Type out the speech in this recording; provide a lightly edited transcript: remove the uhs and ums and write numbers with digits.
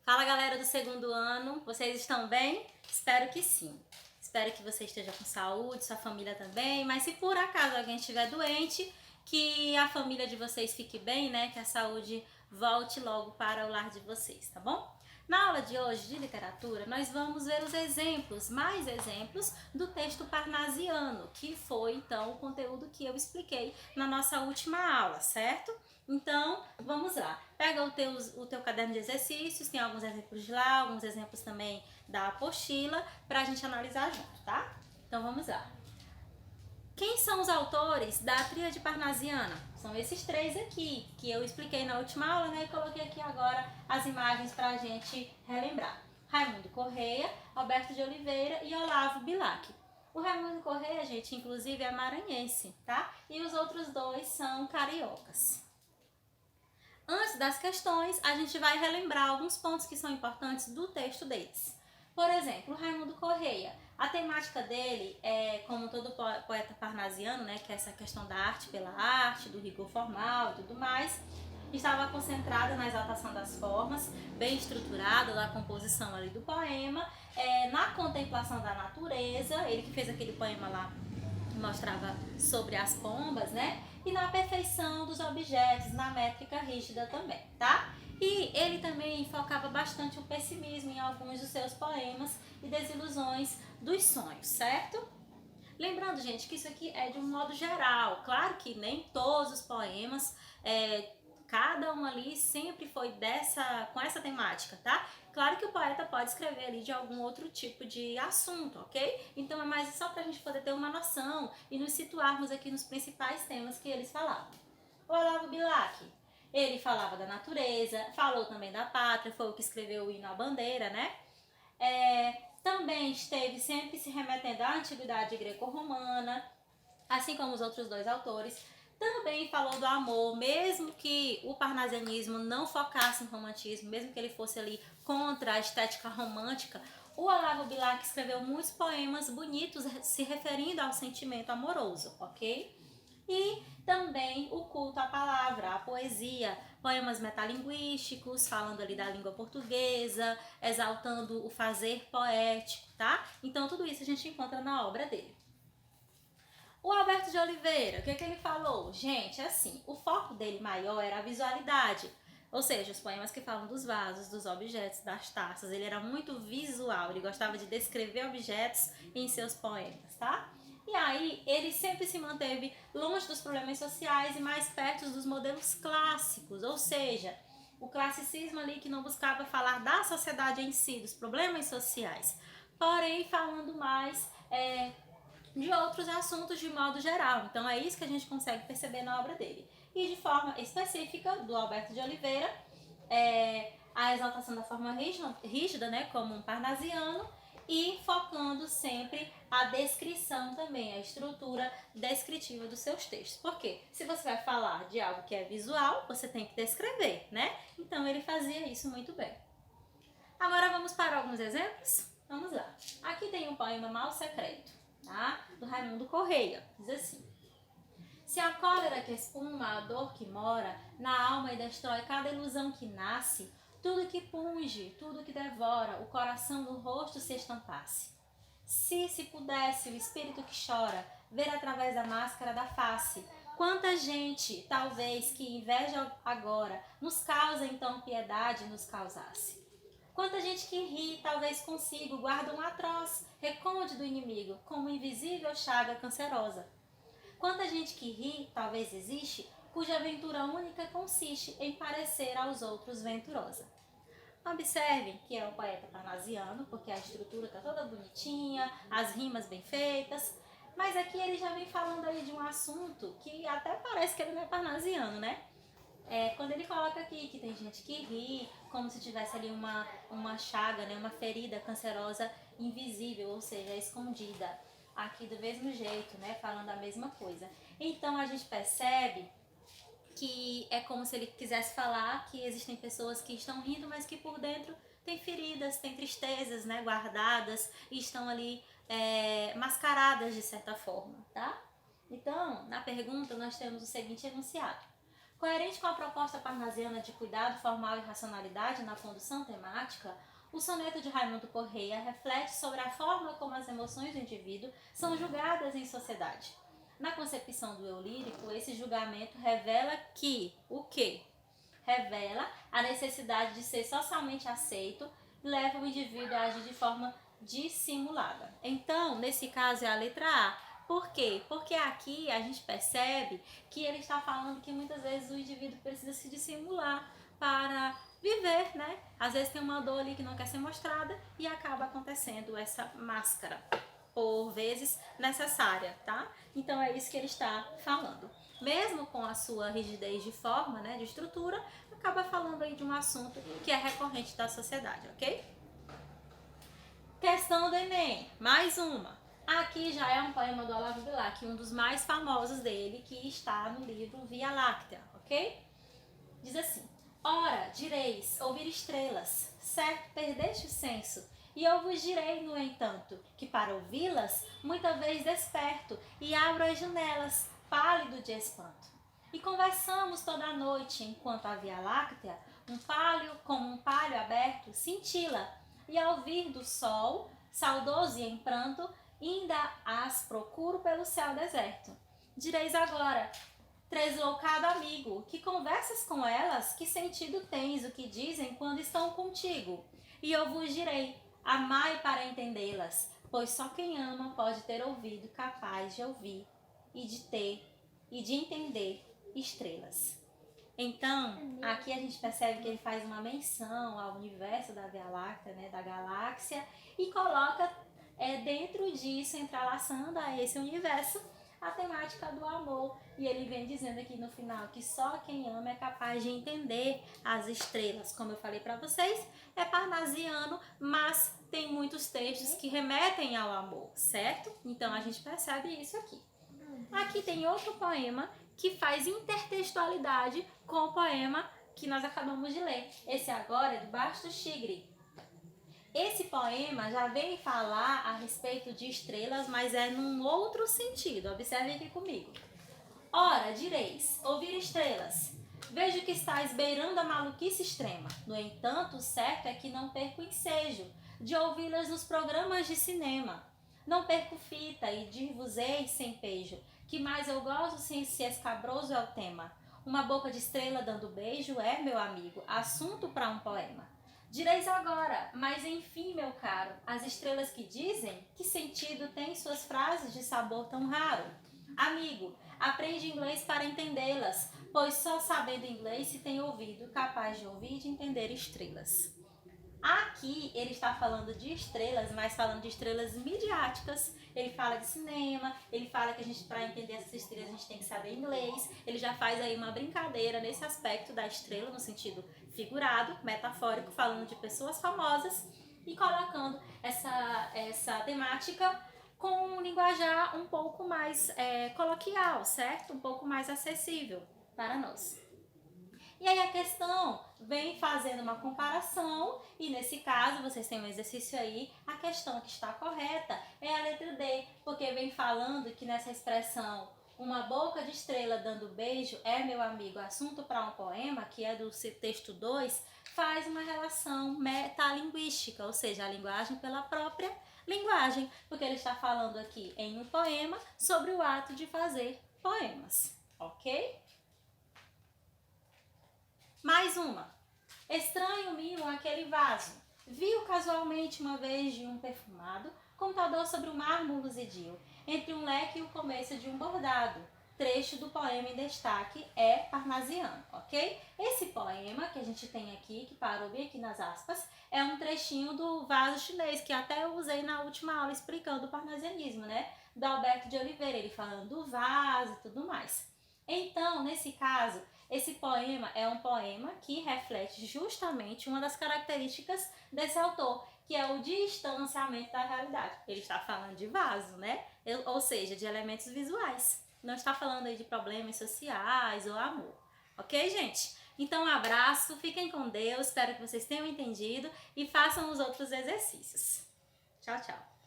Fala galera do segundo ano, vocês estão bem? Espero que sim. Espero que você esteja com saúde, sua família também, mas se por acaso alguém estiver doente, que a família de vocês fique bem, né? Que a saúde volte logo para o lar de vocês, tá bom? Na aula de hoje de literatura, nós vamos ver os exemplos, mais exemplos do texto parnasiano, que foi então o conteúdo que eu expliquei na nossa última aula, certo? Então, vamos lá. Pega o teu caderno de exercícios, tem alguns exemplos de lá, alguns exemplos também da apostila, pra gente analisar junto, tá? Então, vamos lá. Quem são os autores da Tríade Parnasiana? São esses três aqui, que eu expliquei na última aula, né? E coloquei aqui agora as imagens pra gente relembrar. Raimundo Correia, Alberto de Oliveira e Olavo Bilac. O Raimundo Correia, gente, inclusive é maranhense, tá? E os outros dois são cariocas. Antes das questões, a gente vai relembrar alguns pontos que são importantes do texto deles. Por exemplo, Raimundo Correia. A temática dele é, como todo poeta parnasiano, né, que é essa questão da arte pela arte, do rigor formal e tudo mais, estava concentrada na exaltação das formas, bem estruturada da composição ali do poema, na contemplação da natureza, ele que fez aquele poema lá mostrava sobre as pombas, né? E na perfeição dos objetos, na métrica rígida também, tá? E ele também focava bastante o pessimismo em alguns dos seus poemas e desilusões dos sonhos, certo? Lembrando, gente, que isso aqui é de um modo geral. Claro que nem todos os poemas, cada um ali sempre foi com essa temática, tá? Claro que o poeta pode escrever ali de algum outro tipo de assunto, ok? Então é mais só pra gente poder ter uma noção e nos situarmos aqui nos principais temas que eles falavam. O Olavo Bilac, ele falava da natureza, falou também da pátria, foi o que escreveu o hino à bandeira, né? Também esteve sempre se remetendo à antiguidade greco-romana, assim como os outros dois autores. Também falou do amor, mesmo que o parnasianismo não focasse no romantismo, mesmo que ele fosse ali contra a estética romântica, o Olavo Bilac escreveu muitos poemas bonitos se referindo ao sentimento amoroso, ok? E também o culto à palavra, à poesia, poemas metalinguísticos, falando ali da língua portuguesa, exaltando o fazer poético, tá? Então tudo isso a gente encontra na obra dele. O Alberto de Oliveira, o que ele falou? Gente, assim, o foco dele maior era a visualidade, ou seja, os poemas que falam dos vasos, dos objetos, das taças. Ele era muito visual, ele gostava de descrever objetos em seus poemas, tá? E aí, ele sempre se manteve longe dos problemas sociais e mais perto dos modelos clássicos, ou seja, o classicismo ali que não buscava falar da sociedade em si, dos problemas sociais, porém falando mais de outros assuntos de modo geral. Então é isso que a gente consegue perceber na obra dele. E de forma específica, do Alberto de Oliveira, a exaltação da forma rígida, né, como um parnasiano, e focando sempre a descrição também, a estrutura descritiva dos seus textos. Porque se você vai falar de algo que é visual, você tem que descrever, né? Então ele fazia isso muito bem. Agora vamos para alguns exemplos? Vamos lá. Aqui tem um poema Mal Secreto, tá? Do Raimundo Correia. Diz assim: se a cólera que espuma, a dor que mora na alma e destrói cada ilusão que nasce, tudo que punge, tudo que devora, o coração no rosto se estampasse. Se pudesse o espírito que chora ver através da máscara da face, quanta gente, talvez, que inveja agora, nos causa então piedade nos causasse. Quanta gente que ri, talvez consigo, guarda um atroz recôndito do inimigo, como invisível chaga cancerosa. Quanta gente que ri, talvez existe, cuja aventura única consiste em parecer aos outros venturosa. Observem que é um poeta parnasiano, porque a estrutura está toda bonitinha, as rimas bem feitas, mas aqui ele já vem falando aí de um assunto que até parece que ele não é parnasiano, né? Quando ele coloca aqui que tem gente que ri, como se tivesse ali uma chaga, né, uma ferida cancerosa invisível, ou seja, escondida. Aqui do mesmo jeito, né, falando a mesma coisa. Então a gente percebe que é como se ele quisesse falar que existem pessoas que estão rindo, mas que por dentro tem feridas, tem tristezas, né, guardadas e estão ali mascaradas de certa forma, tá? Então, na pergunta nós temos o seguinte enunciado: Coerente com a proposta parnasiana de cuidado formal e racionalidade na condução temática, o soneto de Raimundo Correia reflete sobre a forma como as emoções do indivíduo são julgadas em sociedade. Na concepção do eu lírico, esse julgamento revela que o quê? Revela a necessidade de ser socialmente aceito e leva o indivíduo a agir de forma dissimulada. Então, nesse caso é a letra A. Por quê? Porque aqui a gente percebe que ele está falando que muitas vezes o indivíduo precisa se dissimular para viver, né? Às vezes tem uma dor ali que não quer ser mostrada e acaba acontecendo essa máscara, por vezes necessária, tá? Então é isso que ele está falando. Mesmo com a sua rigidez de forma, né, de estrutura, acaba falando aí de um assunto que é recorrente da sociedade, ok? Questão do Enem, mais uma. Aqui já é um poema do Olavo Bilac, um dos mais famosos dele, que está no livro Via Láctea, ok? Diz assim: ora, direis, ouvir estrelas, certo, perdeste o senso, e eu vos direi, no entanto, que para ouvi-las, muita vez desperto, e abro as janelas, pálido de espanto. E conversamos toda a noite, enquanto a Via Láctea, como um palho aberto, cintila, e ao vir do sol, saudoso e em pranto, ainda as procuro pelo céu deserto. Direis agora: tresloucado amigo, que conversas com elas, que sentido tens o que dizem quando estão contigo? E eu vos direi: amai para entendê-las, pois só quem ama pode ter ouvido capaz de ouvir e de entender estrelas. Então, aqui a gente percebe que ele faz uma menção ao universo da Via Láctea, né, da galáxia, e coloca dentro disso, entrelaçando a esse universo, a temática do amor. E ele vem dizendo aqui no final que só quem ama é capaz de entender as estrelas. Como eu falei para vocês, é parnasiano, mas tem muitos textos que remetem ao amor, certo? Então a gente percebe isso aqui. Aqui tem outro poema que faz intertextualidade com o poema que nós acabamos de ler. Esse agora é do Baixo do Tigre. Esse poema já vem falar a respeito de estrelas, mas é num outro sentido. Observe aqui comigo. Ora, direis, ouvir estrelas. Vejo que estáis beirando a maluquice extrema. No entanto, o certo é que não perco o ensejo de ouvi-las nos programas de cinema. Não perco fita e dir-vos-ei sem pejo, que mais eu gosto se escabroso é o tema. Uma boca de estrela dando beijo é, meu amigo, assunto para um poema. Direis agora, mas enfim, meu caro, as estrelas que dizem, que sentido têm suas frases de sabor tão raro? Amigo, aprende inglês para entendê-las, pois só sabendo inglês se tem ouvido capaz de ouvir e de entender estrelas. Aqui ele está falando de estrelas, mas falando de estrelas midiáticas. Ele fala de cinema, ele fala que a gente, para entender essas estrelas, a gente tem que saber inglês. Ele já faz aí uma brincadeira nesse aspecto da estrela, no sentido figurado, metafórico, falando de pessoas famosas e colocando essa temática com um linguajar um pouco mais coloquial, certo? Um pouco mais acessível para nós. E aí a questão vem fazendo uma comparação e nesse caso vocês têm um exercício aí, a questão que está correta é a letra D, porque vem falando que nessa expressão uma boca de estrela dando beijo é, meu amigo, assunto para um poema, que é do texto 2, faz uma relação metalinguística, ou seja, a linguagem pela própria linguagem, porque ele está falando aqui em um poema sobre o ato de fazer poemas, ok? Mais uma. Estranho mimo aquele vaso. Vi-o casualmente uma vez de um perfumado contador sobre o mármore luzidio, entre um leque e o começo de um bordado. Trecho do poema em destaque é parnasiano, ok? Esse poema que a gente tem aqui, que parou bem aqui nas aspas, é um trechinho do vaso chinês, que até eu usei na última aula explicando o parnasianismo, né? Do Alberto de Oliveira, ele falando do vaso e tudo mais. Então, nesse caso, esse poema é um poema que reflete justamente uma das características desse autor, que é o distanciamento da realidade. Ele está falando de vaso, né? Ou seja, de elementos visuais. Não está falando aí de problemas sociais ou amor. Ok, gente? Então, um abraço, fiquem com Deus, espero que vocês tenham entendido e façam os outros exercícios. Tchau, tchau.